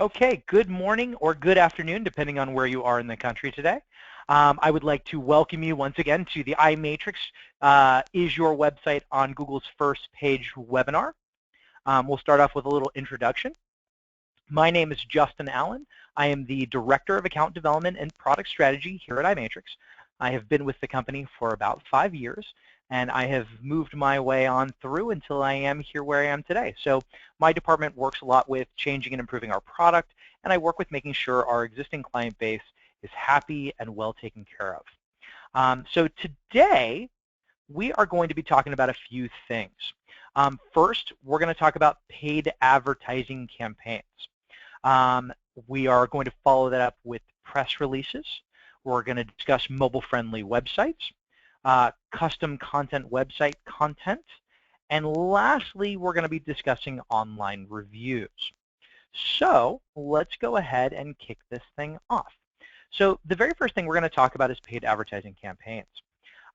Okay, good morning or good afternoon, depending on where you are in the country today. I would like to welcome you once again to the iMatrix Is Your Website on Google's First Page webinar. We'll start off with a little introduction. My name is Justin Allen. I am the Director of Account Development and Product Strategy here at iMatrix. I have been with the company for about 5 years, and I have moved my way on through until I am here where I am today. So my department works a lot with changing and improving our product, and I work with making sure our existing client base is happy and well taken care of. So today, we are going to be talking about a few things. First, we're going to talk about paid advertising campaigns. We are going to follow that up with press releases. We're going to discuss mobile-friendly websites, custom content website content, and lastly, we're going to be discussing online reviews. So let's go ahead and kick this thing off. So the very first thing we're going to talk about is paid advertising campaigns.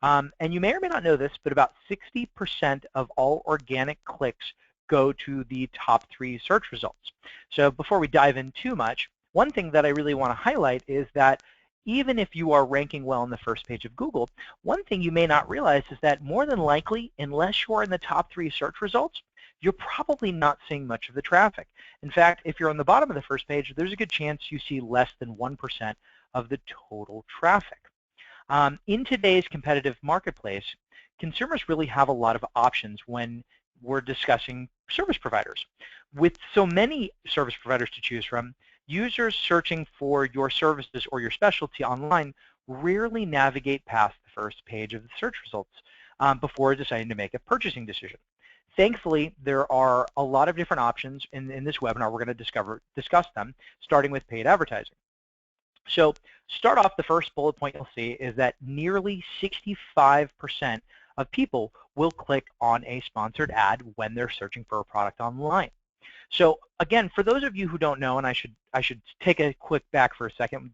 And you may or may not know this, but about 60% of all organic clicks go to the top 3 search results. So before we dive in too much, one thing that I really want to highlight is that even if you are ranking well on the first page of Google, one thing you may not realize is that more than likely, unless you're in the top 3 search results, you're probably not seeing much of the traffic. In fact, if you're on the bottom of the first page, there's a good chance you see less than 1% of the total traffic. In today's competitive marketplace, consumers really have a lot of options when we're discussing service providers. With so many service providers to choose from, users searching for your services or your specialty online rarely navigate past the first page of the search results before deciding to make a purchasing decision. Thankfully, there are a lot of different options in this webinar. We're going to discuss them, starting with paid advertising. So start off, the first bullet point you'll see is that nearly 65% of people will click on a sponsored ad when they're searching for a product online. So again, for those of you who don't know, and I should take a quick back for a second,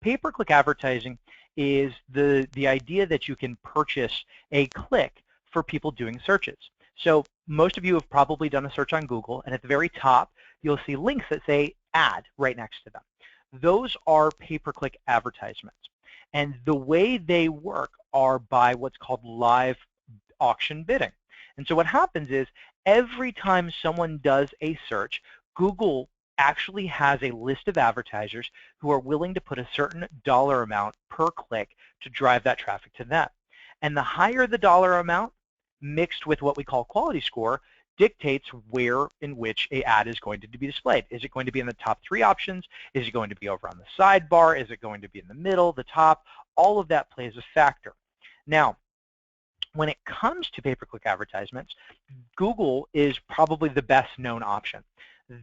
pay-per-click advertising is the idea that you can purchase a click for people doing searches. So most of you have probably done a search on Google, and at the very top, you'll see links that say ad right next to them. Those are pay-per-click advertisements. And the way they work are by what's called live auction bidding. And so what happens is every time someone does a search, Google actually has a list of advertisers who are willing to put a certain dollar amount per click to drive that traffic to them. And the higher the dollar amount, mixed with what we call quality score, dictates where in which an ad is going to be displayed. Is it going to be in the top 3 options? Is it going to be over on the sidebar? Is it going to be in the middle, the top? All of that plays a factor. Now, when it comes to pay-per-click advertisements, Google is probably the best known option.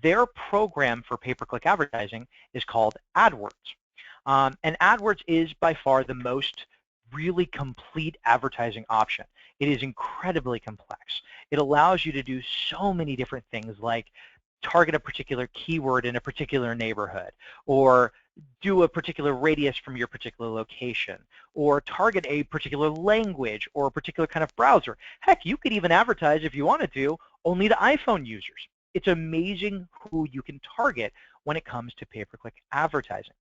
Their program for pay-per-click advertising is called AdWords. And AdWords is by far the most really complete advertising option. It is incredibly complex. It allows you to do so many different things like target a particular keyword in a particular neighborhood, or do a particular radius from your particular location, or target a particular language or a particular kind of browser. Heck, you could even advertise, if you wanted to, only to iPhone users. It's amazing who you can target when it comes to pay-per-click advertising.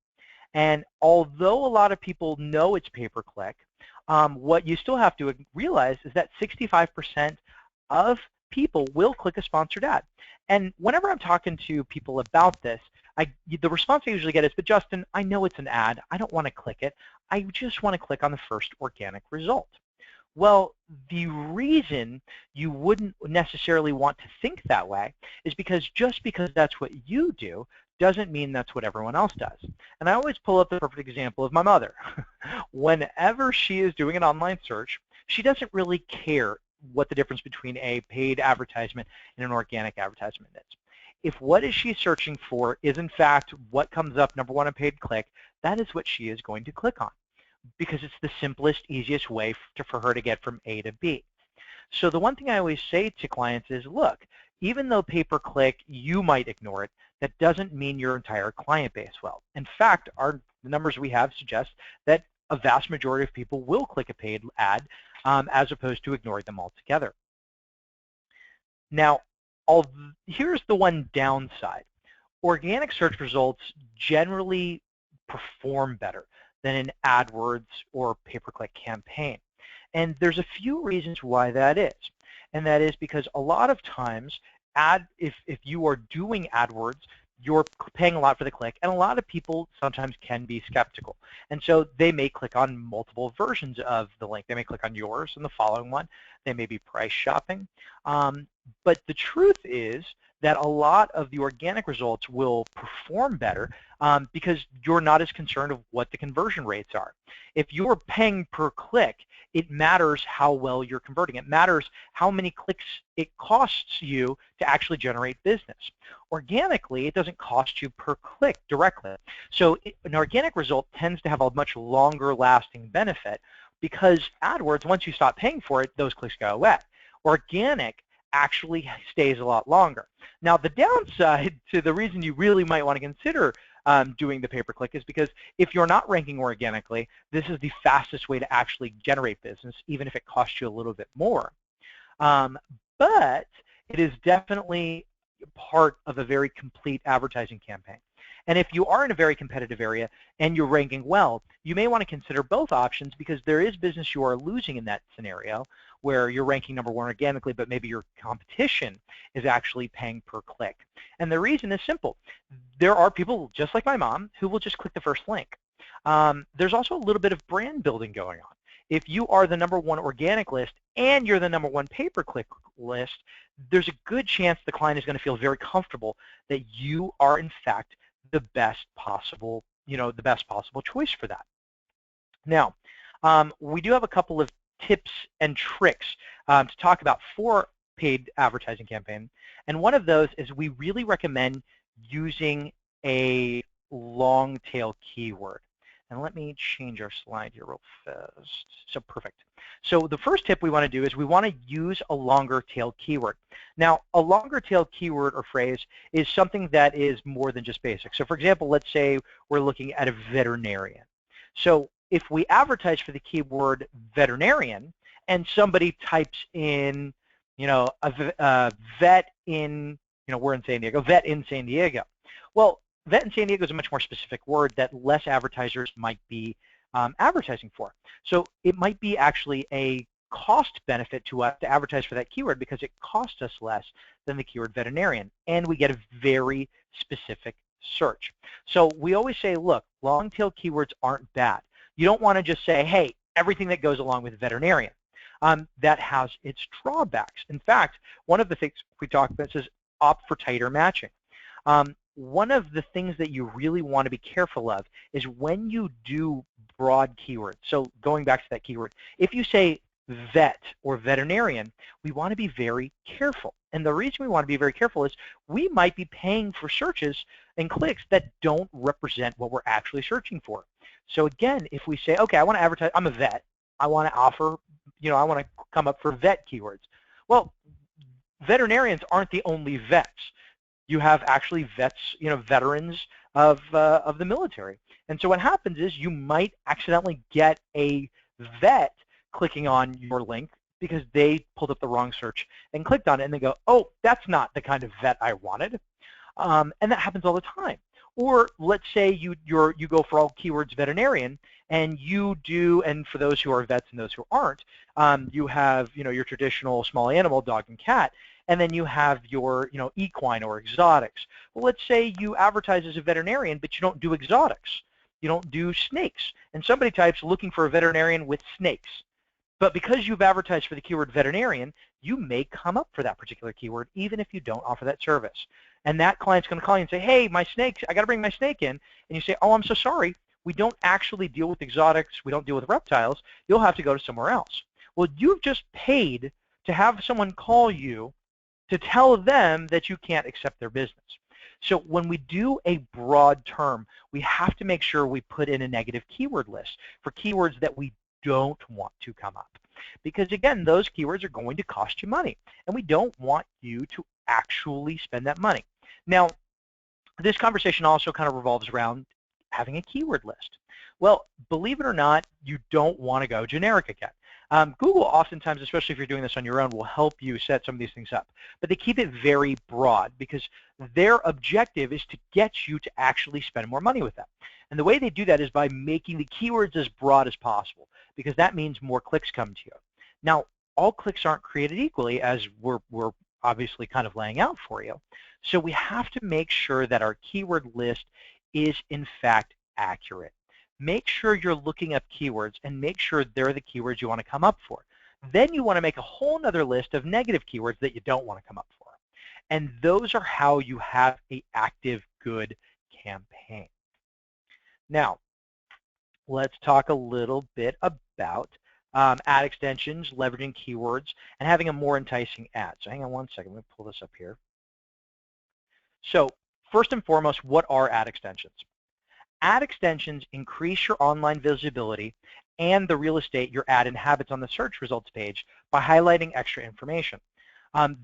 And although a lot of people know it's pay-per-click, what you still have to realize is that 65% of people will click a sponsored ad. And whenever I'm talking to people about this, the response I usually get is, but Justin, I know it's an ad. I don't want to click it. I just want to click on the first organic result. Well, the reason you wouldn't necessarily want to think that way is because just because that's what you do doesn't mean that's what everyone else does. And I always pull up the perfect example of my mother. Whenever she is doing an online search, she doesn't really care what the difference between a paid advertisement and an organic advertisement is. If what is she searching for is in fact what comes up number 1 on paid click, that is what she is going to click on, because it's the simplest, easiest way for her to get from A to B. So the one thing I always say to clients is, look, even though pay-per-click, you might ignore it, that doesn't mean your entire client base will. In fact, the numbers we have suggest that a vast majority of people will click a paid ad as opposed to ignoring them altogether. Now, here's the one downside. organic search results generally perform better than an AdWords or pay-per-click campaign. And there's a few reasons why that is. And that is because a lot of times, if you are doing AdWords, you're paying a lot for the click, and a lot of people sometimes can be skeptical. And so they may click on multiple versions of the link. They may click on yours and the following one. They may be price shopping. But the truth is that a lot of the organic results will perform better because you're not as concerned of what the conversion rates are. If you're paying per click, it matters how well you're converting. It matters how many clicks it costs you to actually generate business. Organically, it doesn't cost you per click directly. So an organic result tends to have a much longer lasting benefit because AdWords, once you stop paying for it, those clicks go away. Organic actually stays a lot longer. Now, the downside to the reason you really might want to consider doing the pay-per-click is because if you're not ranking organically, this is the fastest way to actually generate business, even if it costs you a little bit more. But it is definitely part of a very complete advertising campaign. And if you are in a very competitive area and you're ranking well, you may want to consider both options because there is business you are losing in that scenario where you're ranking #1 organically, but maybe your competition is actually paying per click. And the reason is simple. There are people, just like my mom, who will just click the first link. There's also a little bit of brand building going on. If you are the #1 organic list and you're the #1 pay-per-click list, there's a good chance the client is going to feel very comfortable that you are, in fact, the best possible, the best possible choice for that. Now, we do have a couple of tips and tricks to talk about for paid advertising campaign, and one of those is we really recommend using a long tail keyword. And let me change our slide here real fast. So perfect. So the first tip we want to do is we want to use a longer tail keyword. Now, a longer tail keyword or phrase is something that is more than just basic. So for example, let's say we're looking at a veterinarian. So if we advertise for the keyword veterinarian and somebody types in, a vet in, we're in San Diego, vet in San Diego. Well, vet in San Diego is a much more specific word that less advertisers might be advertising for. So it might be actually a cost benefit to us to advertise for that keyword because it costs us less than the keyword veterinarian, and we get a very specific search. So we always say, look, long tail keywords aren't bad. You don't want to just say, hey, everything that goes along with veterinarian. That has its drawbacks. In fact, one of the things we talk about is opt for tighter matching. One of the things that you really want to be careful of is when you do broad keywords. So going back to that keyword, if you say vet or veterinarian, we want to be very careful. And the reason we want to be very careful is we might be paying for searches and clicks that don't represent what we're actually searching for. So again, if we say, okay, I want to advertise, I'm a vet, I want to offer, I want to come up for vet keywords. Well, veterinarians aren't the only vets. You have actually vets, veterans of the military. And so what happens is you might accidentally get a vet clicking on your link because they pulled up the wrong search and clicked on it, and they go, oh, that's not the kind of vet I wanted. And that happens all the time. Or let's say you go for all keywords veterinarian, and you do, and for those who are vets and those who aren't, you have your traditional small animal, dog and cat, and then you have your equine or exotics. Well, let's say you advertise as a veterinarian, but you don't do exotics. You don't do snakes. And somebody types looking for a veterinarian with snakes. But because you've advertised for the keyword veterinarian, you may come up for that particular keyword even if you don't offer that service. And that client's going to call you and say, hey, my snakes, I got to bring my snake in. And you say, oh, I'm so sorry. We don't actually deal with exotics. We don't deal with reptiles. You'll have to go to somewhere else. Well, you've just paid to have someone call you to tell them that you can't accept their business. So when we do a broad term, we have to make sure we put in a negative keyword list for keywords that we don't want to come up. Because again, those keywords are going to cost you money, and we don't want you to actually spend that money. Now, this conversation also kind of revolves around having a keyword list. Well, believe it or not, you don't want to go generic again. Google oftentimes, especially if you're doing this on your own, will help you set some of these things up. But they keep it very broad because their objective is to get you to actually spend more money with them. And the way they do that is by making the keywords as broad as possible, because that means more clicks come to you. Now, all clicks aren't created equally, as we're obviously kind of laying out for you. So we have to make sure that our keyword list is in fact accurate. Make sure you're looking up keywords and make sure they're the keywords you want to come up for. Then you want to make a whole other list of negative keywords that you don't want to come up for. And those are how you have an active, good campaign. Now, let's talk a little bit about ad extensions, leveraging keywords, and having a more enticing ad. So hang on one second. Let me pull this up here. So first and foremost, what are ad extensions? Ad extensions increase your online visibility and the real estate your ad inhabits on the search results page by highlighting extra information.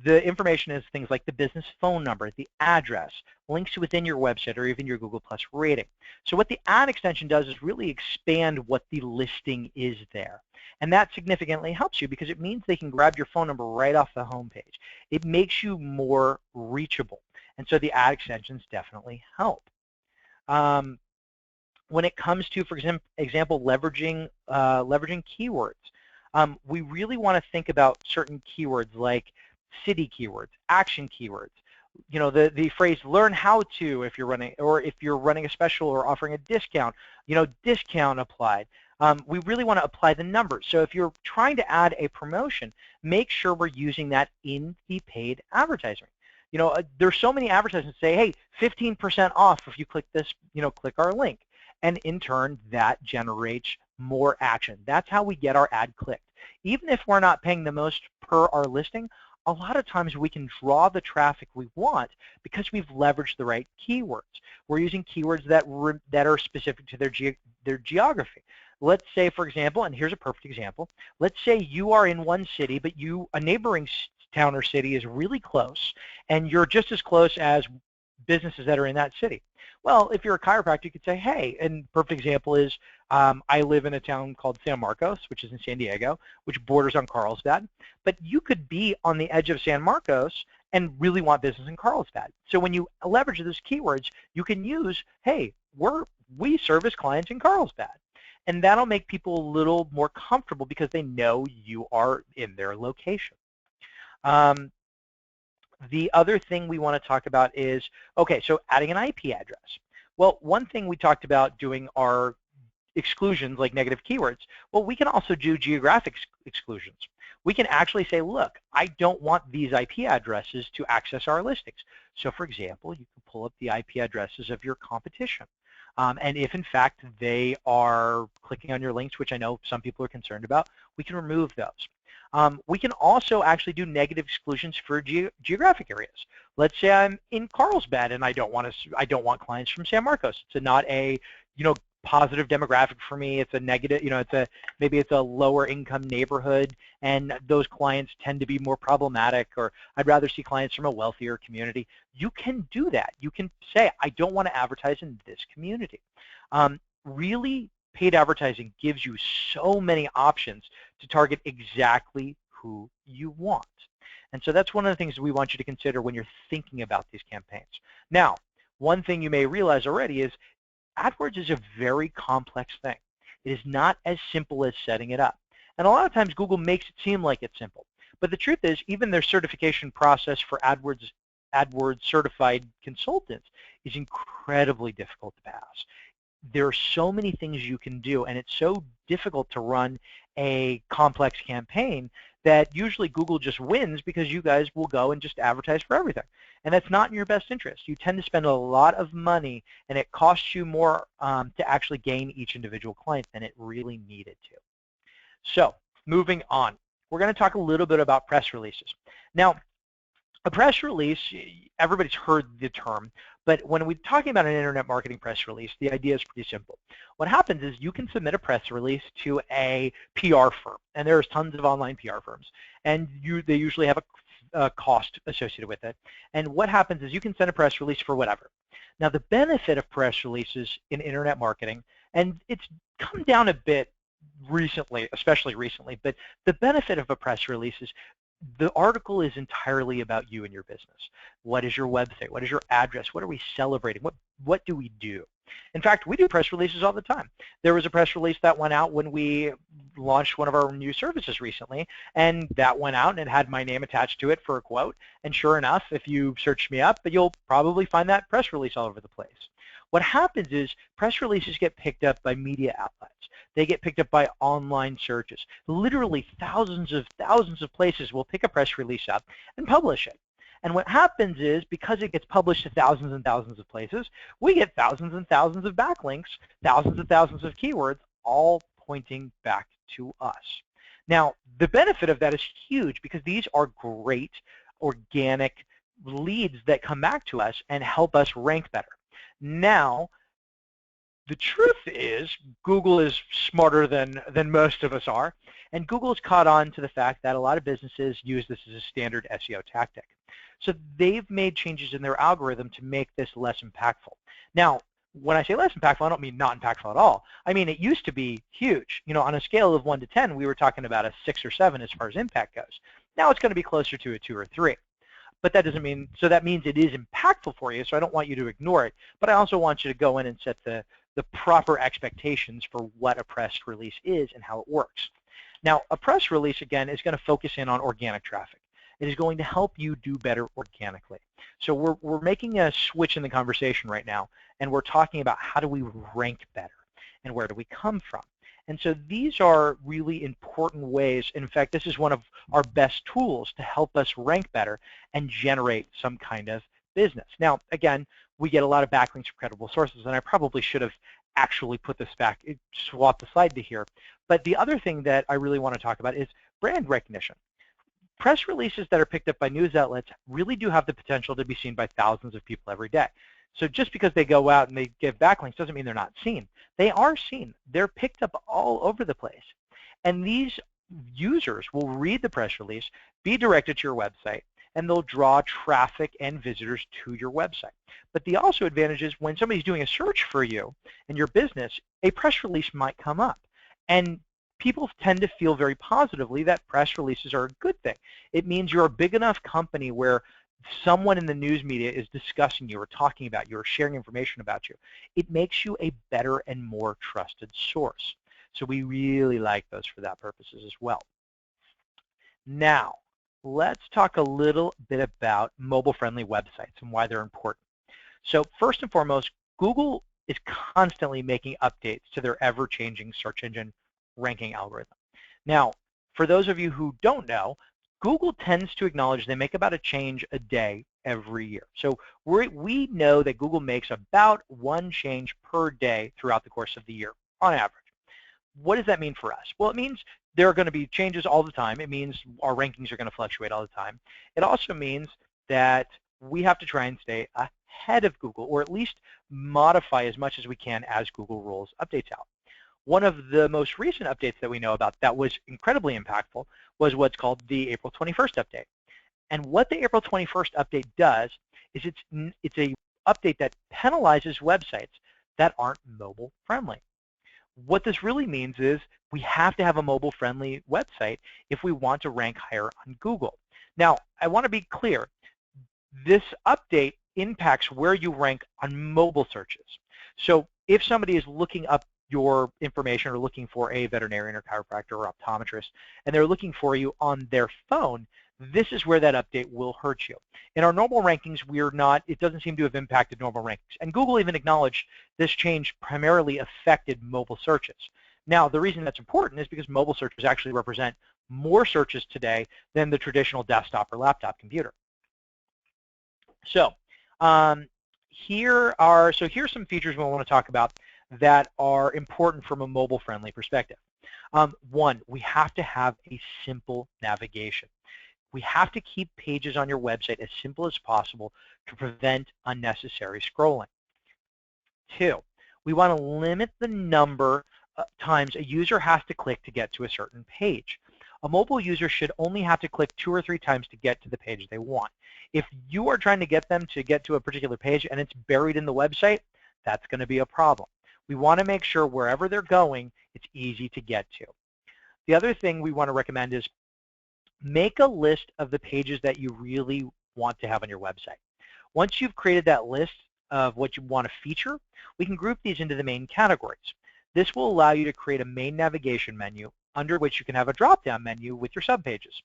The information is things like the business phone number, the address, links within your website, or even your Google Plus rating. So what the ad extension does is really expand what the listing is there. And that significantly helps you because it means they can grab your phone number right off the home page. It makes you more reachable. And so the ad extensions definitely help. When it comes to, for example, leveraging keywords, we really want to think about certain keywords like city keywords, action keywords. You know, the phrase "learn how to" if you're running, or if you're running a special or offering a discount. You know, discount applied. We really want to apply the numbers. So if you're trying to add a promotion, make sure we're using that in the paid advertising. You know, there's so many advertisements that say, hey, 15% off if you click this, you know, click our link. And in turn, that generates more action. That's how we get our ad clicked. Even if we're not paying the most per our listing, a lot of times we can draw the traffic we want because we've leveraged the right keywords. We're using keywords that are specific to their geography. Let's say, for example, and here's a perfect example, let's say you are in one city, but a neighboring town or city is really close, and you're just as close as businesses that are in that city. Well, if you're a chiropractor, you could say, hey, and perfect example is I live in a town called San Marcos, which is in San Diego, which borders on Carlsbad. But you could be on the edge of San Marcos and really want business in Carlsbad. So when you leverage those keywords, you can use, hey, we service clients in Carlsbad. And that'll make people a little more comfortable because they know you are in their location. The other thing we want to talk about is, okay, so adding an IP address. Well, one thing we talked about doing are exclusions like negative keywords. Well, we can also do geographic exclusions. We can actually say, look, I don't want these IP addresses to access our listings. So for example, you can pull up the IP addresses of your competition. And if in fact they are clicking on your links, which I know some people are concerned about, we can remove those. We can also actually do negative exclusions for geographic areas. Let's say I'm in Carlsbad and I don't want clients from San Marcos. It's not a, you know, positive demographic for me. It's a negative, you know, maybe it's a lower income neighborhood, and those clients tend to be more problematic, or I'd rather see clients from a wealthier community. You can do that. You can say, I don't want to advertise in this community. Really, paid advertising gives you so many options to target exactly who you want. And so that's one of the things we want you to consider when you're thinking about these campaigns. Now, one thing you may realize already is AdWords is a very complex thing. It is not as simple as setting it up. And a lot of times Google makes it seem like it's simple. But the truth is, even their certification process for AdWords certified consultants is incredibly difficult to pass. There are so many things you can do, and it's so difficult to run a complex campaign that usually Google just wins because you guys will go and just advertise for everything. And that's not in your best interest. You tend to spend a lot of money, and it costs you more to actually gain each individual client than it really needed to. So moving on, we're going to talk a little bit about press releases. Now, a press release, everybody's heard the term, but when we're talking about an internet marketing press release, the idea is pretty simple. What happens is you can submit a press release to a PR firm, and there's tons of online PR firms, and they usually have a cost associated with it. And what happens is you can send a press release for whatever. Now, the benefit of press releases in internet marketing, and it's come down a bit recently, especially recently. But the benefit of a press release is the article is entirely about you and your business. What is your website? What is your address? What are we celebrating? What do we do? In fact, we do press releases all the time. There was a press release that went out when we launched one of our new services recently, and that went out and it had my name attached to it for a quote. And sure enough, if you search me up, you'll probably find that press release all over the place. What happens is press releases get picked up by media outlets. They get picked up by online searches. Literally thousands of places will pick a press release up and publish it. And what happens is, because it gets published to thousands and thousands of places, we get thousands and thousands of backlinks, thousands and thousands of keywords, all pointing back to us. Now, the benefit of that is huge because these are great organic leads that come back to us and help us rank better. Now, the truth is Google is smarter than most of us are, and Google's caught on to the fact that a lot of businesses use this as a standard SEO tactic. So they've made changes in their algorithm to make this less impactful. Now, when I say less impactful, I don't mean not impactful at all. I mean, it used to be huge. You know, on a scale of 1 to 10, we were talking about a 6 or 7 as far as impact goes. Now it's going to be closer to a 2 or 3. But that doesn't mean, so that means it is impactful for you, so I don't want you to ignore it. But I also want you to go in and set the proper expectations for what a press release is and how it works. Now, a press release, again, is going to focus in on organic traffic. It is going to help you do better organically. So we're making a switch in the conversation right now, and we're talking about how do we rank better and where do we come from. And so these are really important ways. In fact, this is one of our best tools to help us rank better and generate some kind of business. Now, again, we get a lot of backlinks from credible sources, and I probably should have actually put this back, swap the slide to here. But the other thing that I really want to talk about is brand recognition. Press releases that are picked up by news outlets really do have the potential to be seen by thousands of people every day. So just because they go out and they give backlinks doesn't mean they're not seen. They are seen. They're picked up all over the place. And these users will read the press release, be directed to your website, and they'll draw traffic and visitors to your website. But the also advantage is when somebody's doing a search for you and your business, a press release might come up. And people tend to feel very positively that press releases are a good thing. It means you're a big enough company where someone in the news media is discussing you or talking about you or sharing information about you. It makes you a better and more trusted source. So we really like those for that purposes as well. Now, let's talk a little bit about mobile-friendly websites and why they're important. So first and foremost, Google is constantly making updates to their ever-changing search engine ranking algorithm. Now, for those of you who don't know, Google tends to acknowledge they make about a change a day every year. So we know that Google makes about 1 change per day throughout the course of the year, on average. What does that mean for us? Well, it means there are going to be changes all the time. It means our rankings are going to fluctuate all the time. It also means that we have to try and stay ahead of Google, or at least modify as much as we can as Google rolls updates out. One of the most recent updates that we know about that was incredibly impactful was what's called the April 21st update. And what the April 21st update does is it's a update that penalizes websites that aren't mobile friendly. What this really means is we have to have a mobile friendly website if we want to rank higher on Google. Now, I want to be clear. This update impacts where you rank on mobile searches. So if somebody is looking up your information or looking for a veterinarian or chiropractor or optometrist, and they're looking for you on their phone, this is where that update will hurt you. In our normal rankings, it doesn't seem to have impacted normal rankings. And Google even acknowledged this change primarily affected mobile searches. Now, the reason that's important is because mobile searches actually represent more searches today than the traditional desktop or laptop computer. So here's some features we want to talk about that are important from a mobile-friendly perspective. One, we have to have a simple navigation. We have to keep pages on your website as simple as possible to prevent unnecessary scrolling. 2, we want to limit the number of times a user has to click to get to a certain page. A mobile user should only have to click 2 or 3 times to get to the page they want. If you are trying to get them to get to a particular page and it's buried in the website, that's going to be a problem. We want to make sure wherever they're going, It's easy to get to. The other thing we want to recommend is make a list of the pages that you really want to have on your website. Once you've created that list of what you want to feature, we can group these into the main categories. This will allow you to create a main navigation menu under which you can have a drop-down menu with your subpages.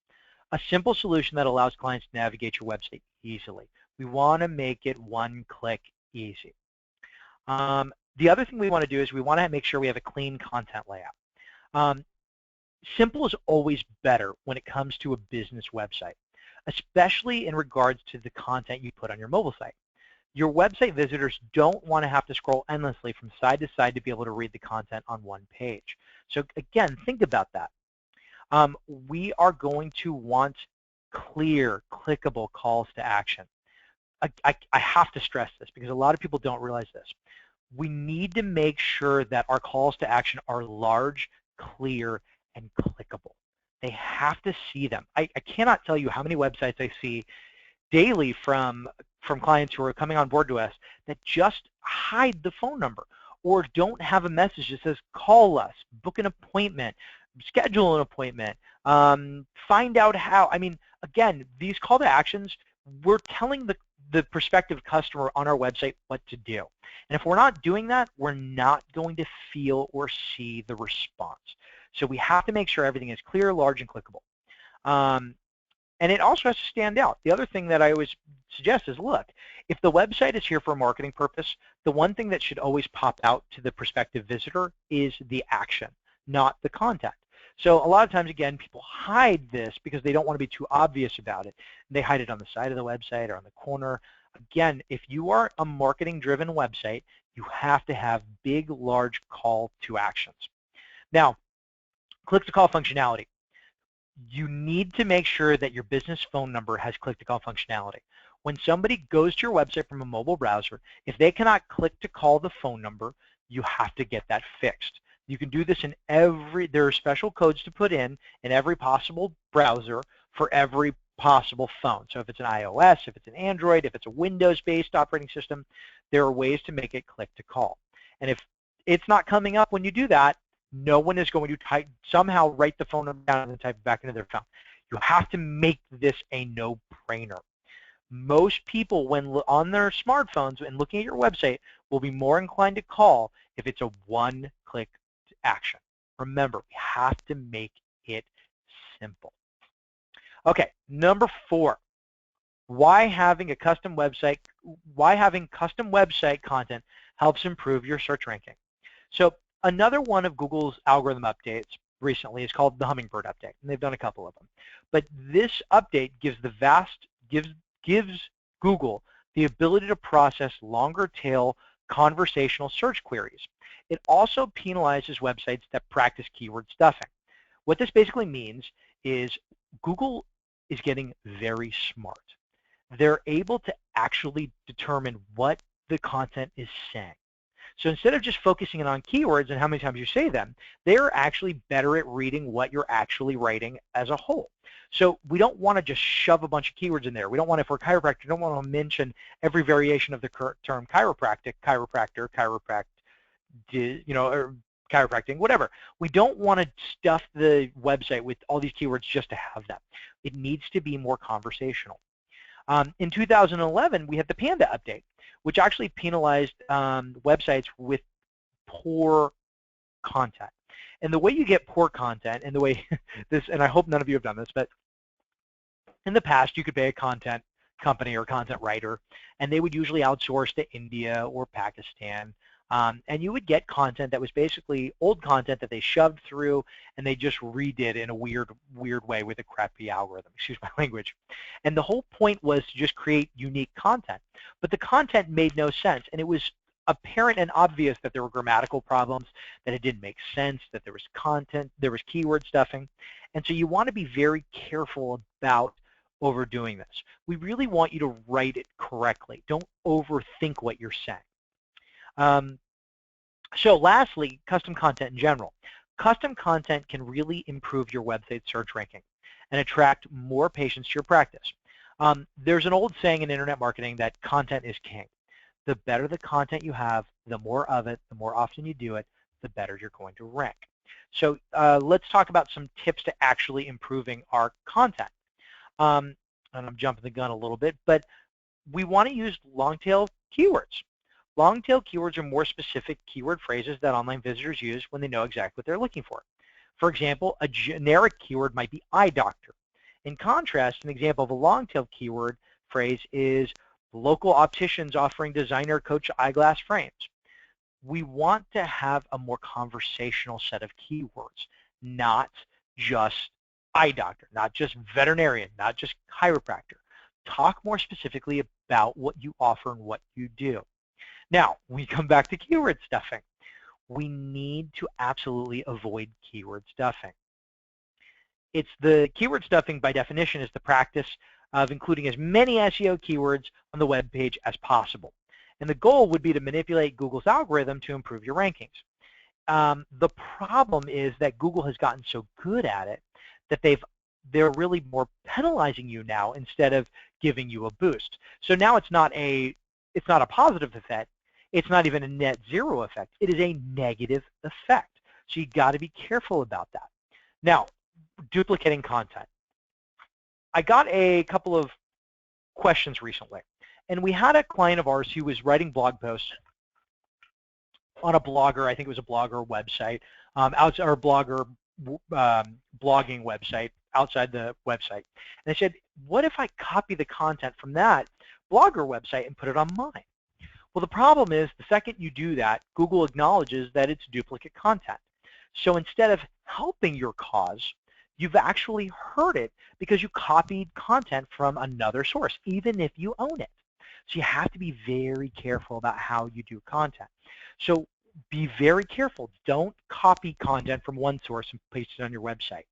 A simple solution that allows clients to navigate your website easily. We want to make it one-click easy. The other thing we want to do is we want to make sure we have a clean content layout. Simple is always better when it comes to a business website, especially in regards to the content you put on your mobile site. Your website visitors don't want to have to scroll endlessly from side to side to be able to read the content on one page. So again, think about that. We are going to want clear, clickable calls to action. I have to stress this because a lot of people don't realize this. We need to make sure that our calls to action are large, clear, and clickable. They have to see them. I cannot tell you how many websites I see daily from clients who are coming on board to us that just hide the phone number or don't have a message that says call us, book an appointment, schedule an appointment, find out how. I mean, again, these call to actions, we're telling the prospective customer on our website what to do. And if we're not doing that, we're not going to feel or see the response. So we have to make sure everything is clear, large, and clickable. And it also has to stand out. The other thing that I always suggest is, look, if the website is here for a marketing purpose, the one thing that should always pop out to the prospective visitor is the action, not the content. So a lot of times, again, people hide this because they don't want to be too obvious about it. They hide it on the side of the website or on the corner. Again, if you are a marketing-driven website, you have to have big, large call to actions. Now, click-to-call functionality. You need to make sure that your business phone number has click-to-call functionality. When somebody goes to your website from a mobile browser, if they cannot click to call the phone number, you have to get that fixed. You can do this in there are special codes to put in every possible browser for every possible phone. So if it's an iOS, if it's an Android, if it's a Windows-based operating system, there are ways to make it click to call. And if it's not coming up when you do that, no one is going to somehow write the phone number down and type it back into their phone. You have to make this a no-brainer. Most people, when on their smartphones and looking at your website, will be more inclined to call if it's a one-click action. Remember, we have to make it simple. Okay, number 4, why having custom website content helps improve your search ranking. So another one of Google's algorithm updates recently is called the Hummingbird update, and they've done a couple of them. But this update gives Google the ability to process longer tail conversational search queries. It also penalizes websites that practice keyword stuffing. What this basically means is Google is getting very smart. They're able to actually determine what the content is saying. So instead of just focusing on keywords and how many times you say them, they're actually better at reading what you're actually writing as a whole. So we don't want to just shove a bunch of keywords in there. We don't want, if we're a chiropractor, we don't want to mention every variation of the term chiropractic, chiropractor, or chiropractic, whatever. We don't want to stuff the website with all these keywords just to have them. It needs to be more conversational. In 2011, we had the Panda update, which actually penalized websites with poor content. And the way you get poor content, and the way and I hope none of you have done this, but in the past you could pay a content company or content writer, and they would usually outsource to India or Pakistan, and you would get content that was basically old content that they shoved through and they just redid in a weird way with a crappy algorithm, excuse my language. And the whole point was to just create unique content. But the content made no sense, and it was apparent and obvious that there were grammatical problems, that it didn't make sense, that there was keyword stuffing. And so you want to be very careful about overdoing this. We really want you to write it correctly. Don't overthink what you're saying. So lastly, custom content in general. Custom content can really improve your website search ranking and attract more patients to your practice. There's an old saying in internet marketing that content is king. The better the content you have, the more of it, the more often you do it, the better you're going to rank. So let's talk about some tips to actually improving our content. And I'm jumping the gun a little bit, but we want to use long-tail keywords. Long-tail keywords are more specific keyword phrases that online visitors use when they know exactly what they're looking for. For example, a generic keyword might be eye doctor. In contrast, an example of a long-tail keyword phrase is local opticians offering designer Coach eyeglass frames. We want to have a more conversational set of keywords, not just eye doctor, not just veterinarian, not just chiropractor. Talk more specifically about what you offer and what you do. Now, we come back to keyword stuffing. We need to absolutely avoid keyword stuffing. It's the keyword stuffing, by definition, is the practice of including as many SEO keywords on the web page as possible. And the goal would be to manipulate Google's algorithm to improve your rankings. The problem is that Google has gotten so good at it that they're really more penalizing you now instead of giving you a boost. So now it's not a positive effect. It's not even a net zero effect. It is a negative effect. So you got to be careful about that. Now, duplicating content. I got a couple of questions recently, and we had a client of ours who was writing blog posts on a blogger, I think it was a blogger website, or blogger blogging website outside the website. And I said, what if I copy the content from that blogger website and put it on mine? Well, the problem is the second you do that, Google acknowledges that it's duplicate content. So instead of helping your cause, you've actually hurt it because you copied content from another source, even if you own it. So you have to be very careful about how you do content. So be very careful. Don't copy content from one source and paste it on your website.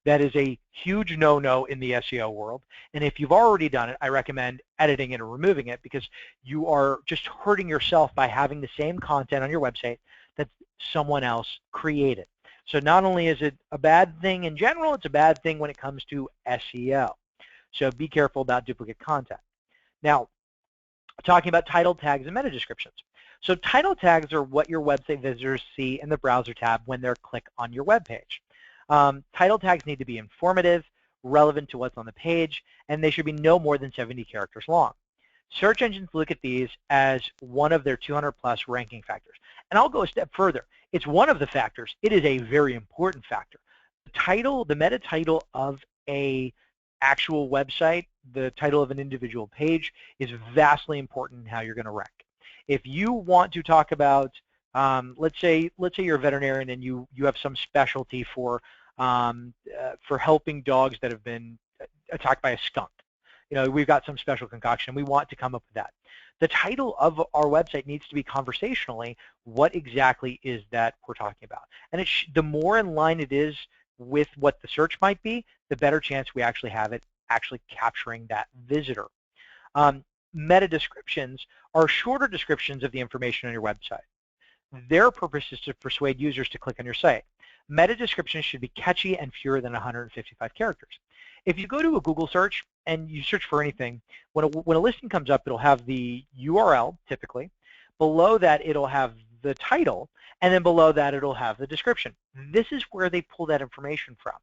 That is a huge no-no in the SEO world. And if you've already done it, I recommend editing it or removing it, because you are just hurting yourself by having the same content on your website that someone else created. So not only is it a bad thing in general, it's a bad thing when it comes to SEO. So be careful about duplicate content. Now, talking about title tags and meta descriptions. So title tags are what your website visitors see in the browser tab when they click on your web page. Title tags need to be informative, relevant to what's on the page, and they should be no more than 70 characters long. Search engines look at these as one of their 200+ ranking factors. And I'll go a step further. It's one of the factors. It is a very important factor. The title, the meta title of a actual website, the title of an individual page, is vastly important in how you're going to rank. If you want to talk about, let's say you're a veterinarian and you have some specialty for helping dogs that have been attacked by a skunk. You know, we've got some special concoction. We want to come up with that. The title of our website needs to be conversationally, what exactly is that we're talking about? And the more in line it is with what the search might be, the better chance we actually have it actually capturing that visitor. Meta descriptions are shorter descriptions of the information on your website. Their purpose is to persuade users to click on your site. Meta descriptions should be catchy and fewer than 155 characters. If you go to a Google search and you search for anything, when a listing comes up, it'll have the URL, typically. Below that, it'll have the title, and then below that, it'll have the description. This is where they pull that information from,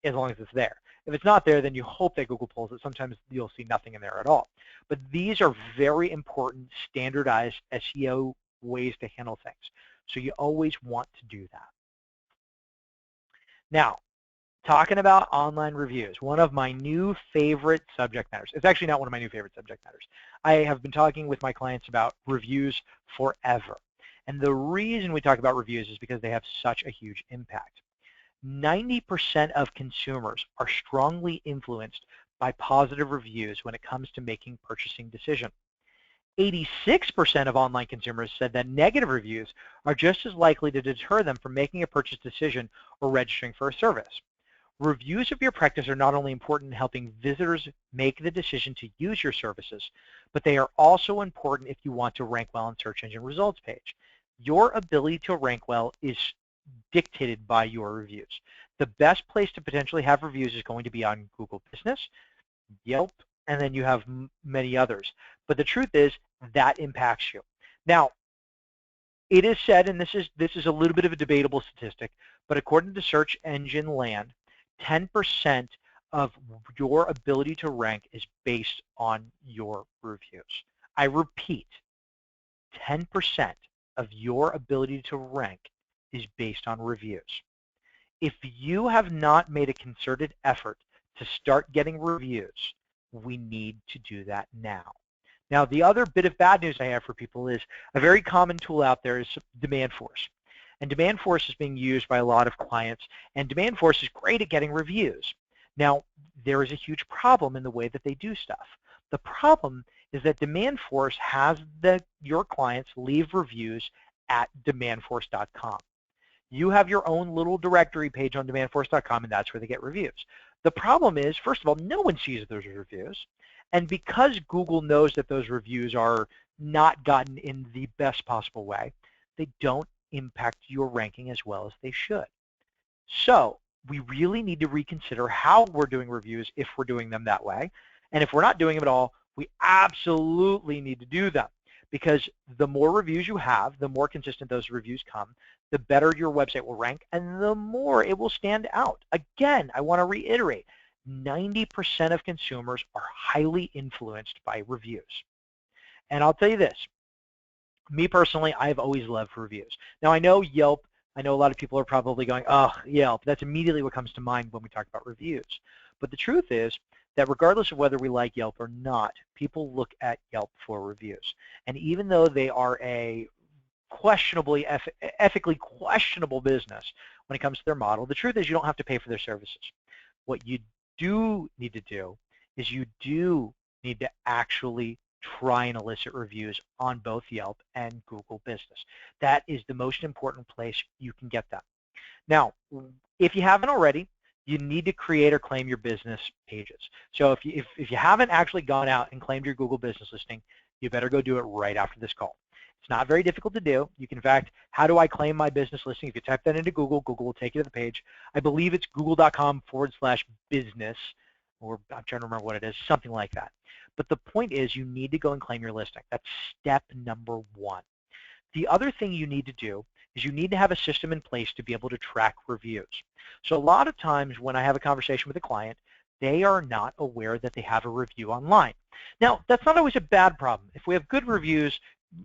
as long as it's there. If it's not there, then you hope that Google pulls it. Sometimes you'll see nothing in there at all. But these are very important, standardized SEO ways to handle things. So you always want to do that. Now, talking about online reviews, one of my new favorite subject matters. It's actually not one of my new favorite subject matters. I have been talking with my clients about reviews forever. And the reason we talk about reviews is because they have such a huge impact. 90% of consumers are strongly influenced by positive reviews when it comes to making purchasing decisions. 86% of online consumers said that negative reviews are just as likely to deter them from making a purchase decision or registering for a service. Reviews of your practice are not only important in helping visitors make the decision to use your services, but they are also important if you want to rank well on search engine results page. Your ability to rank well is dictated by your reviews. The best place to potentially have reviews is going to be on Google Business, Yelp, and then you have many others. But the truth is that impacts you. Now, It is said, and this is a little bit of a debatable statistic, but according to Search Engine Land, 10% of your ability to rank is based on your reviews. I repeat, 10% of your ability to rank is based on reviews. If you have not made a concerted effort to start getting reviews, we need to do that now. Now, the other bit of bad news I have for people is a very common tool out there is Demandforce. And Demandforce is being used by a lot of clients, and Demandforce is great at getting reviews. Now, there is a huge problem in the way that they do stuff. The problem is that Demandforce has your clients leave reviews at demandforce.com. You have your own little directory page on demandforce.com, and that's where they get reviews. The problem is, first of all, no one sees those reviews. And because Google knows that those reviews are not gotten in the best possible way, they don't impact your ranking as well as they should. So we really need to reconsider how we're doing reviews if we're doing them that way. And if we're not doing them at all, we absolutely need to do them. Because the more reviews you have, the more consistent those reviews come, the better your website will rank, and the more it will stand out. Again, I want to reiterate, 90% of consumers are highly influenced by reviews. And I'll tell you this, me personally, I've always loved reviews. Now, I know Yelp, I know a lot of people are probably going, oh, Yelp, that's immediately what comes to mind when we talk about reviews. But the truth is that regardless of whether we like Yelp or not, people look at Yelp for reviews. And even though they are a questionably, ethically questionable business when it comes to their model, the truth is you don't have to pay for their services. What you do need to do is you do need to actually try and elicit reviews on both Yelp and Google Business. That is the most important place you can get them. Now, if you haven't already, you need to create or claim your business pages. So if you haven't actually gone out and claimed your Google Business listing, you better go do it right after this call. It's not very difficult to do. You can, in fact, how do I claim my business listing? If you type that into Google, Google will take you to the page. I believe it's google.com/business, or I'm trying to remember what it is, something like that. But the point is you need to go and claim your listing. That's step number one. The other thing you need to do is you need to have a system in place to be able to track reviews. So a lot of times when I have a conversation with a client, they are not aware that they have a review online. Now, that's not always a bad problem. If we have good reviews,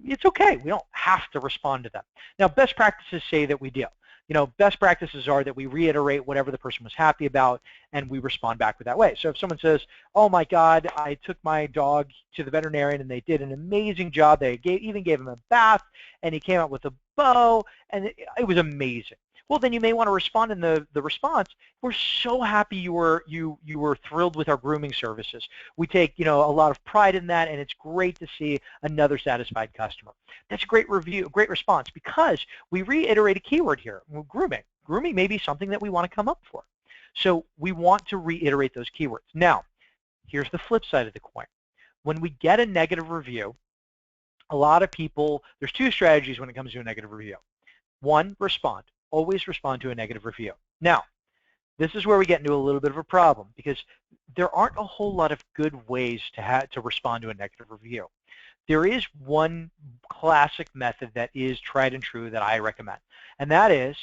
it's okay. We don't have to respond to them. Now, best practices say that we do. You know, best practices are that we reiterate whatever the person was happy about, and we respond back with that way. So if someone says, oh my God, I took my dog to the veterinarian and they did an amazing job, they even gave him a bath, and he came out with a bow, and it was amazing. Well, then you may want to respond in the response, we're so happy you were thrilled with our grooming services. We take, a lot of pride in that, and it's great to see another satisfied customer. That's a great review, great response, because we reiterate a keyword here, grooming. Grooming may be something that we want to come up for. So we want to reiterate those keywords. Now, here's the flip side of the coin. When we get a negative review, a lot of people, there's two strategies when it comes to a negative review. One, respond. Always respond to a negative review. Now, this is where we get into a little bit of a problem, because there aren't a whole lot of good ways to respond to a negative review. There is one classic method that is tried and true that I recommend, and that is,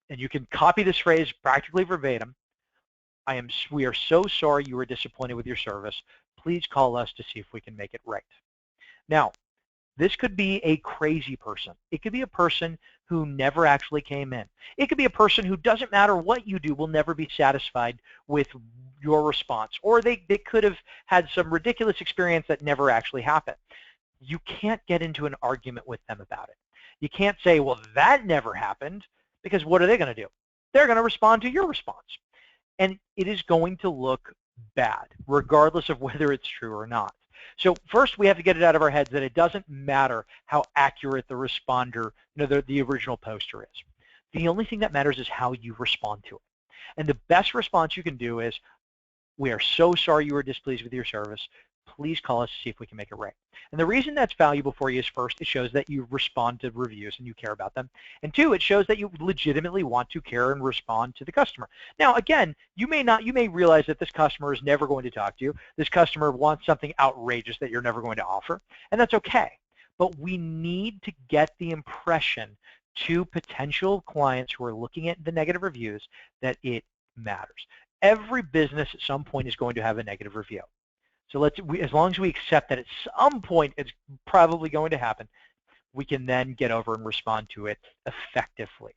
and you can copy this phrase practically verbatim, we are so sorry you were disappointed with your service. Please call us to see if we can make it right. Now, this could be a crazy person. It could be a person who never actually came in. It could be a person who, doesn't matter what you do, will never be satisfied with your response. Or they could have had some ridiculous experience that never actually happened. You can't get into an argument with them about it. You can't say, well, that never happened, because what are they going to do? They're going to respond to your response. And it is going to look bad, regardless of whether it's true or not. So first, we have to get it out of our heads that it doesn't matter how accurate the responder, the original poster is. The only thing that matters is how you respond to it. And the best response you can do is, we are so sorry you were displeased with your service. Please call us to see if we can make it right. And the reason that's valuable for you is, first, it shows that you respond to reviews and you care about them. And two, it shows that you legitimately want to care and respond to the customer. Now, again, you may realize that this customer is never going to talk to you. This customer wants something outrageous that you're never going to offer, and that's okay. but we need to get the impression to potential clients who are looking at the negative reviews that it matters. Every business at some point is going to have a negative review. So as long as we accept that at some point it's probably going to happen, we can then get over and respond to it effectively.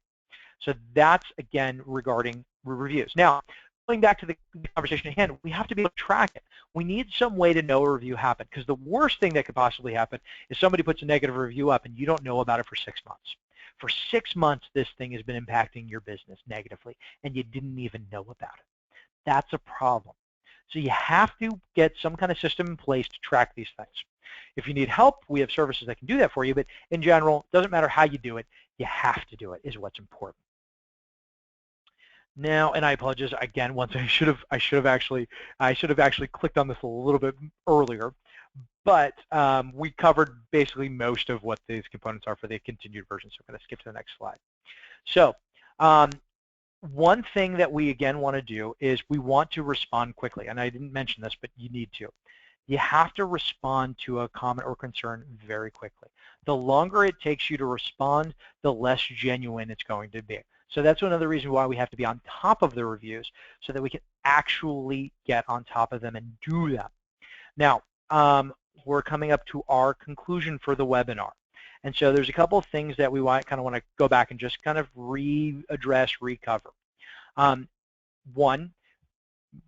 So that's, again, regarding reviews. Now, going back to the conversation at hand, we have to be able to track it. We need some way to know a review happened, because the worst thing that could possibly happen is somebody puts a negative review up and you don't know about it for 6 months. For 6 months, this thing has been impacting your business negatively, and you didn't even know about it. That's a problem. So you have to get some kind of system in place to track these things. If you need help, we have services that can do that for you, but in general, it doesn't matter how you do it, you have to do it, is what's important. Now, and I apologize again. Once I should have actually clicked on this a little bit earlier, but we covered basically most of what these components are for the continued version. So I'm going to skip to the next slide. So one thing that we again want to do is we want to respond quickly, and I didn't mention this, but you need to. You have to respond to a comment or concern very quickly. The longer it takes you to respond, the less genuine it's going to be. So that's another reason why we have to be on top of the reviews, so that we can actually get on top of them and do them. Now, we're coming up to our conclusion for the webinar. And so there's a couple of things that we kind of want to go back and just kind of readdress, recover. One,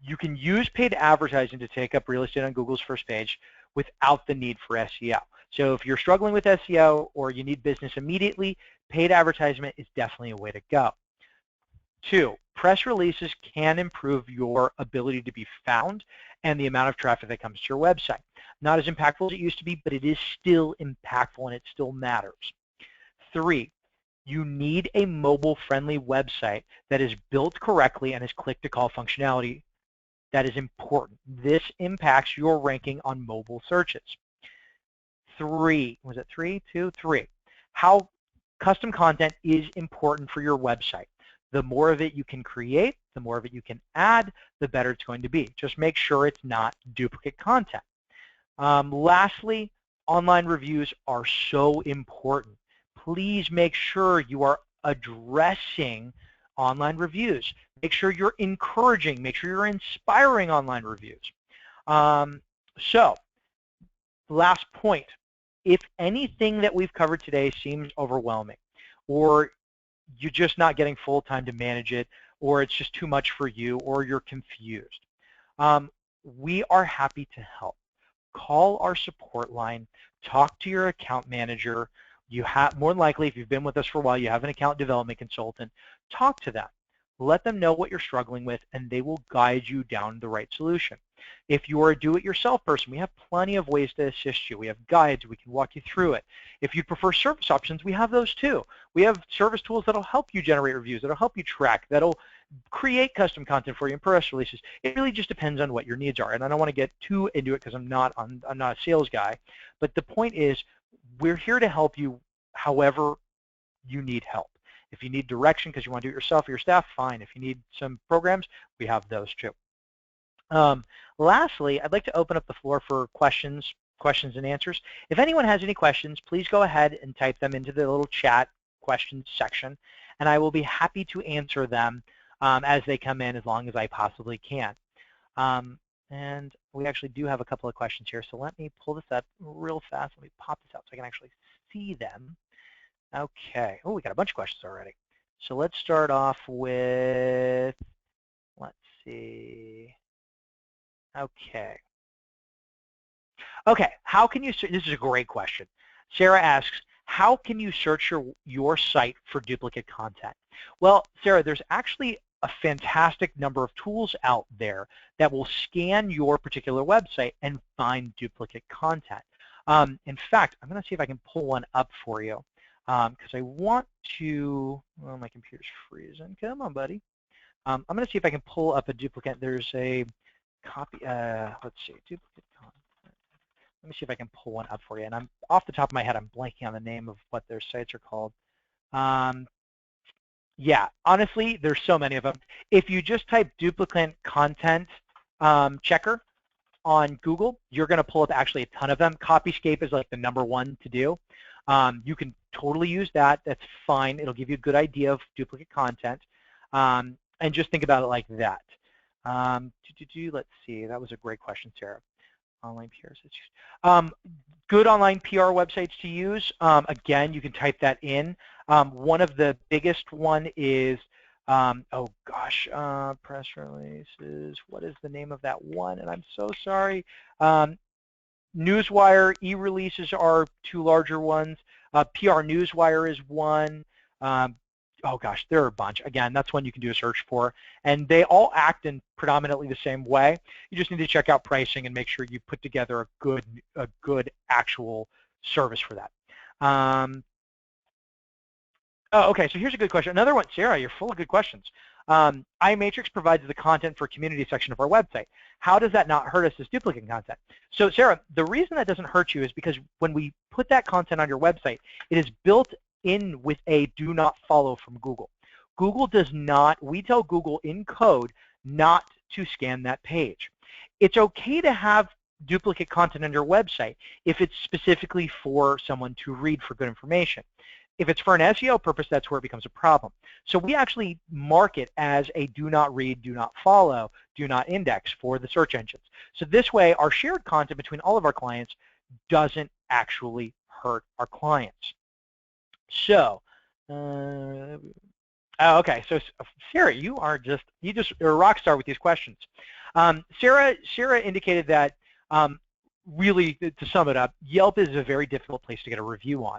you can use paid advertising to take up real estate on Google's first page without the need for SEO. So if you're struggling with SEO or you need business immediately, paid advertisement is definitely a way to go. 2, press releases can improve your ability to be found and the amount of traffic that comes to your website. Not as impactful as it used to be, but it is still impactful and it still matters. 3, you need a mobile-friendly website that is built correctly and has click-to-call functionality. That is important. This impacts your ranking on mobile searches. 3, was it 3? 2, 3. How custom content is important for your website. The more of it you can create, the more of it you can add, the better it's going to be. Just make sure it's not duplicate content. Lastly, online reviews are so important. Please make sure you are addressing online reviews. Make sure you're encouraging, make sure you're inspiring online reviews. So, last point, if anything that we've covered today seems overwhelming, or you're just not getting full time to manage it, or it's just too much for you, or you're confused, we are happy to help. Call our support line, talk to your account manager. You have, more than likely, if you've been with us for a while, you have an account development consultant. Talk to them. Let them know what you're struggling with, and they will guide you down the right solution. If you are a do-it-yourself person, we have plenty of ways to assist you. We have guides. We can walk you through it. If you prefer service options, we have those too. We have service tools that will help you generate reviews, that will help you track, that will create custom content for you and press releases. It really just depends on what your needs are. And I don't want to get too into it because I'm not a sales guy. But the point is, we're here to help you however you need help. If you need direction because you want to do it yourself or your staff, fine. If you need some programs, we have those too. Lastly, I'd like to open up the floor for questions and answers. If anyone has any questions, please go ahead and type them into the little chat questions section, and I will be happy to answer them as they come in, as long as I possibly can. And we actually do have a couple of questions here, so let me pull this up real fast. Let me pop this out so I can actually see them. Okay. Oh, we got a bunch of questions already. So let's start off with, let's see. Okay. Okay, how can you, this is a great question. Sarah asks, how can you search your site for duplicate content? Well, Sarah, there's actually a fantastic number of tools out there that will scan your particular website and find duplicate content. In fact, I'm going to see if I can pull one up for you because I want to, well, my computer's freezing. Come on, buddy. I'm going to see if I can pull up a duplicate. There's a copy, let's see, duplicate content. Let me see if I can pull one up for you. And I'm off the top of my head, I'm blanking on the name of what their sites are called. Yeah, honestly, there's so many of them. If you just type duplicate content checker, on Google, you're going to pull up actually a ton of them. Copyscape is like the #1 to do. You can totally use that. That's fine. It'll give you a good idea of duplicate content. And just think about it like that. Let's see. That was a great question, Sarah. Online PR. Good online PR websites to use. Again, you can type that in. One of the biggest one is, oh gosh, press releases. What is the name of that one? And I'm so sorry. Newswire, e-releases are two larger ones. PR Newswire is one. Oh gosh, there are a bunch. Again, that's one you can do a search for. And they all act in predominantly the same way. You just need to check out pricing and make sure you put together a good actual service for that. Oh, okay, so here's a good question. Another one, Sarah, you're full of good questions. iMatrix provides the content for community section of our website. How does that not hurt us as duplicate content? So Sarah, the reason that doesn't hurt you is because when we put that content on your website, it is built in with a do not follow from Google. Google does not, we tell Google in code not to scan that page. It's okay to have duplicate content on your website if it's specifically for someone to read for good information. If it's for an SEO purpose, that's where it becomes a problem. So we actually mark it as a do not read, do not follow, do not index for the search engines. So this way, our shared content between all of our clients doesn't actually hurt our clients. So, okay, so Sarah, you're just a rock star with these questions. Sarah indicated that really, to sum it up, Yelp is a very difficult place to get a review on.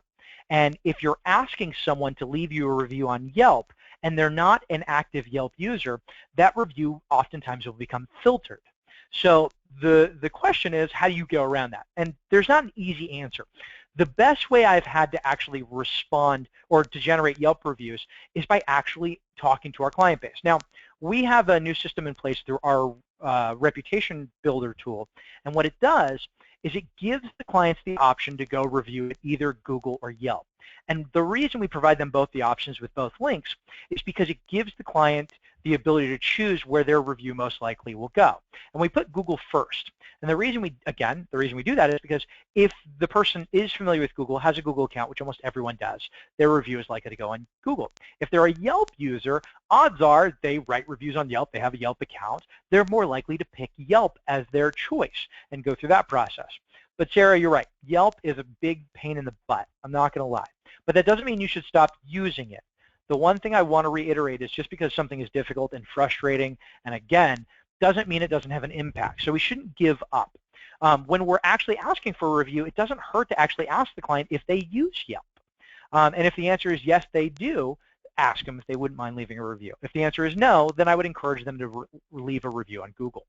And if you're asking someone to leave you a review on Yelp and they're not an active Yelp user, that review oftentimes will become filtered. So the question is, how do you go around that? And there's not an easy answer. The best way I've had to actually respond or to generate Yelp reviews is by actually talking to our client base. Now, we have a new system in place through our reputation builder tool, and what it does is it gives the clients the option to go review at either Google or Yelp. And the reason we provide them both the options with both links is because it gives the client the ability to choose where their review most likely will go. And we put Google first. And the reason we do that is because if the person is familiar with Google, has a Google account, which almost everyone does, their review is likely to go on Google. If they're a Yelp user, odds are they write reviews on Yelp, they have a Yelp account, they're more likely to pick Yelp as their choice and go through that process. But Sarah, you're right. Yelp is a big pain in the butt. I'm not going to lie. But that doesn't mean you should stop using it. The one thing I want to reiterate is just because something is difficult and frustrating, and again, doesn't mean it doesn't have an impact. So we shouldn't give up. When we're actually asking for a review, it doesn't hurt to actually ask the client if they use Yelp. And if the answer is yes, they do, ask them if they wouldn't mind leaving a review. If the answer is no, then I would encourage them to leave a review on Google.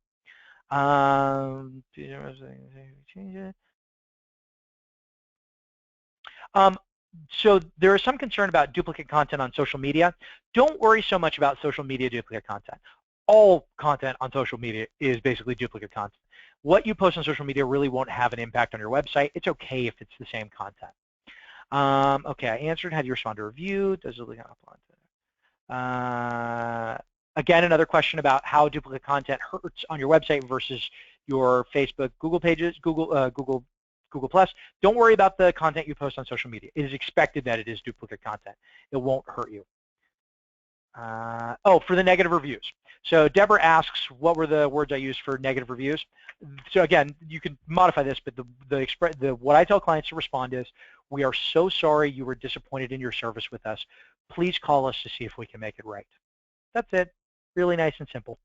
So there is some concern about duplicate content on social media. Don't worry so much about social media duplicate content. All content on social media is basically duplicate content. What you post on social media really won't have an impact on your website. It's okay if it's the same content. Okay, I answered. How do you respond to a review? Does it again, another question about how duplicate content hurts on your website versus your Facebook, Google pages, Google Plus. Don't worry about the content you post on social media. It is expected that it is duplicate content. It won't hurt you. Oh, for the negative reviews. So Deborah asks, what were the words I used for negative reviews? So again, you can modify this, but what I tell clients to respond is, we are so sorry you were disappointed in your service with us. Please call us to see if we can make it right. That's it. Really nice and simple.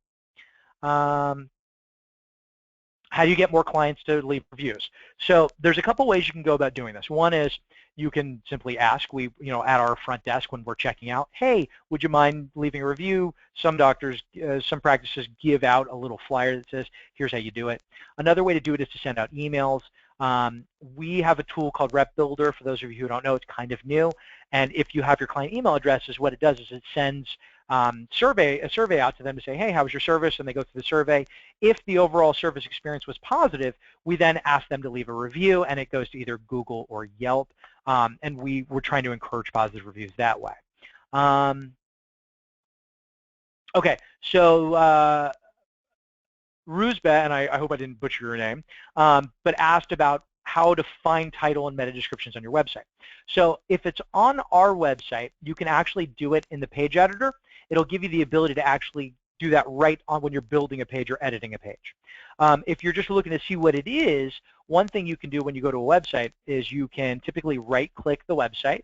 How do you get more clients to leave reviews? So there's a couple ways you can go about doing this. One is you can simply ask, at our front desk when we're checking out, hey, would you mind leaving a review? Some doctors, some practices give out a little flyer that says, here's how you do it. Another way to do it is to send out emails. We have a tool called Rep Builder. For those of you who don't know, it's kind of new. And if you have your client email addresses, what it does is it sends a survey out to them to say, hey, how was your service? And they go through the survey. If the overall service experience was positive, we then ask them to leave a review, and it goes to either Google or Yelp. And we're trying to encourage positive reviews that way. Okay, so Ruzbeh, and I hope I didn't butcher your name, but asked about how to find title and meta descriptions on your website. So if it's on our website, you can actually do it in the page editor. It'll give you the ability to actually do that right on when you're building a page or editing a page. If you're just looking to see what it is, one thing you can do when you go to a website is you can typically right-click the website.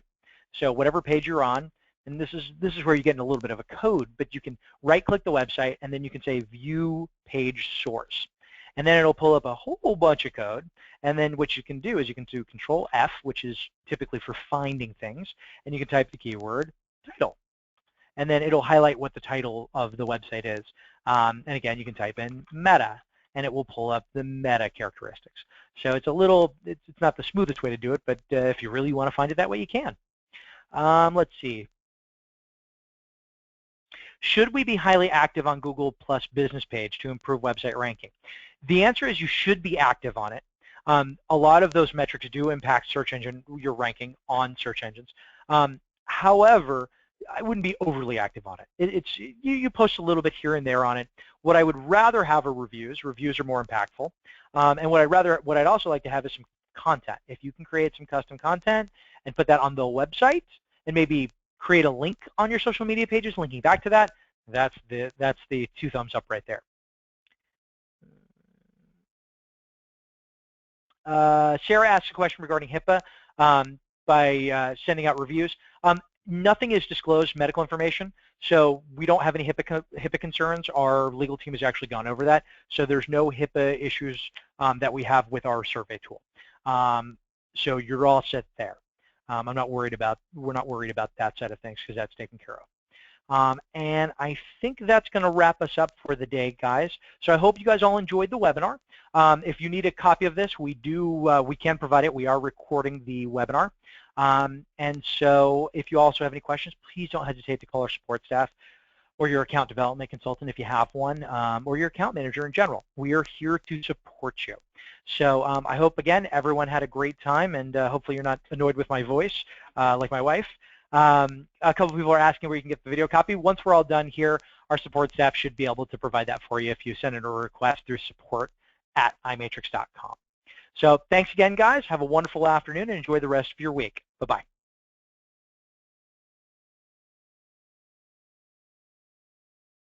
So whatever page you're on, and this is where you get in a little bit of a code, but you can right-click the website, and then you can say View Page Source. And then it'll pull up a whole bunch of code, and then what you can do is you can do Control F, which is typically for finding things, and you can type the keyword title. And then it'll highlight what the title of the website is. And again, you can type in meta, and it will pull up the meta characteristics. So it's it's not the smoothest way to do it, but if you really want to find it that way, you can. Let's see. Should we be highly active on Google Plus Business page to improve website ranking? The answer is you should be active on it. A lot of those metrics do impact search engine, your ranking on search engines. However, I wouldn't be overly active on it. You post a little bit here and there on it. What I would rather have are reviews. Reviews are more impactful. And what I'd also like to have is some content. If you can create some custom content and put that on the website and maybe create a link on your social media pages linking back to that, that's the 2 thumbs up right there. Sarah asked a question regarding HIPAA by sending out reviews. Nothing is disclosed medical information, so we don't have any HIPAA concerns. Our legal team has actually gone over that, so there's no HIPAA issues that we have with our survey tool. So you're all set there. We're not worried about that side of things because that's taken care of. And I think that's going to wrap us up for the day, guys. So I hope you guys all enjoyed the webinar. If you need a copy of this, we can provide it. We are recording the webinar. And so if you also have any questions, please don't hesitate to call our support staff or your account development consultant if you have one, or your account manager in general. We are here to support you. So I hope, again, everyone had a great time, and hopefully you're not annoyed with my voice like my wife. A couple people are asking where you can get the video copy. Once we're all done here, our support staff should be able to provide that for you if you send in a request through support@imatrix.com. So thanks again, guys. Have a wonderful afternoon and enjoy the rest of your week. Bye-bye.